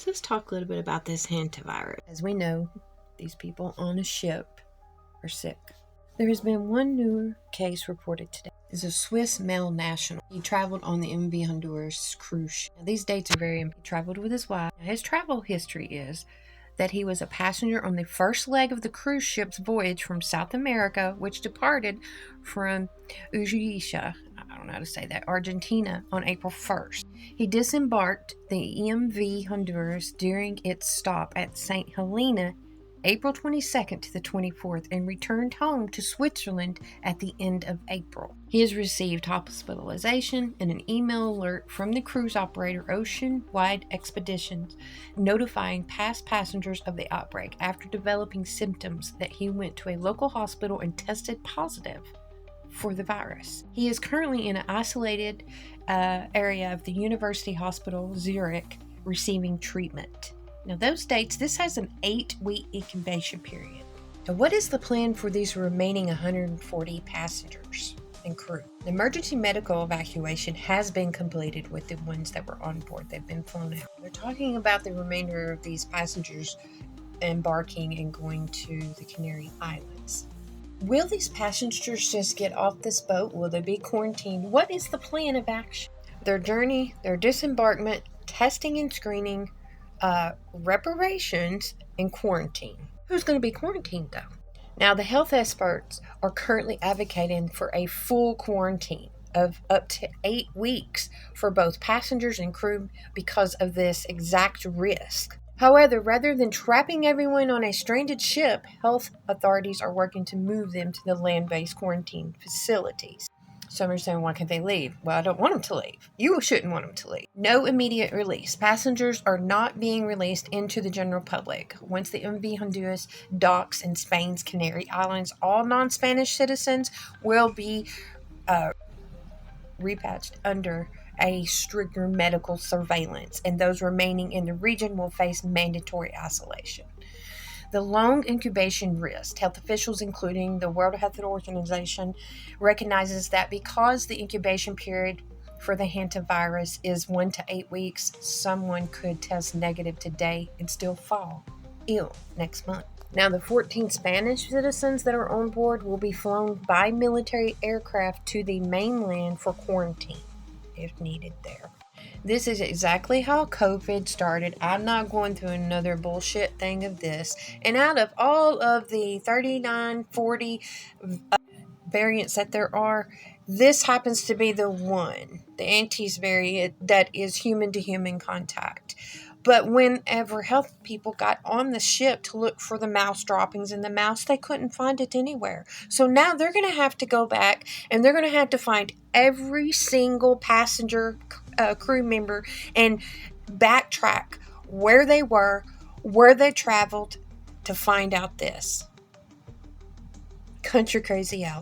So let's talk a little bit about this hantavirus. As we know, these people on a ship are sick. There has been one new case reported today. It's a Swiss male national. He traveled on the MV Honduras cruise ship. Now, these dates are very important. He traveled with his wife. Now, his travel history is that he was a passenger on the first leg of the cruise ship's voyage from South America, which departed from Ushuaia, I don't know how to say that, Argentina, on April 1st. He disembarked the MV Honduras during its stop at St. Helena, April 22nd to the 24th, and returned home to Switzerland at the end of April. He has received hospitalization and an email alert from the cruise operator Ocean Wide Expeditions notifying past passengers of the outbreak after developing symptoms that he went to a local hospital and tested positive for the virus. He is currently in an isolated area of the University Hospital Zurich receiving treatment. Now, those dates, this has an 8-week incubation period. Now, what is the plan for these remaining 140 passengers and crew? The emergency medical evacuation has been completed with the ones that were on board. They've been flown out. They're talking about the remainder of these passengers embarking and going to the Canary Islands. Will these passengers just get off this boat? Will they be quarantined? What is the plan of action? Their journey, their disembarkment, testing and screening, reparations, and quarantine. Who's going to be quarantined though? Now, the health experts are currently advocating for a full quarantine of up to 8 weeks for both passengers and crew because of this exact risk. However, rather than trapping everyone on a stranded ship, health authorities are working to move them to the land-based quarantine facilities. Some are saying, why can't they leave? Well, I don't want them to leave. You shouldn't want them to leave. No immediate release. Passengers are not being released into the general public. Once the MV Honduras docks in Spain's Canary Islands, all non-Spanish citizens will be repatched under a stricter medical surveillance, and those remaining in the region will face mandatory isolation. The long incubation risk. Health officials, including the World Health Organization, recognizes that because the incubation period for the hantavirus is 1 to 8 weeks, someone could test negative today and still fall ill next month. Now, the 14 Spanish citizens that are on board will be flown by military aircraft to the mainland for quarantine if needed there. This is exactly how COVID started. I'm not going through another bullshit thing of this. And out of all of the 39, 40 variants that there are, this happens to be the one, the Antis variant, that is human-to-human contact. But whenever health people got on the ship to look for the mouse droppings in the mouse, they couldn't find it anywhere. So now they're going to have to go back and they're going to have to find every single passenger crew member and backtrack where they were, where they traveled to find out this. Country Crazy out.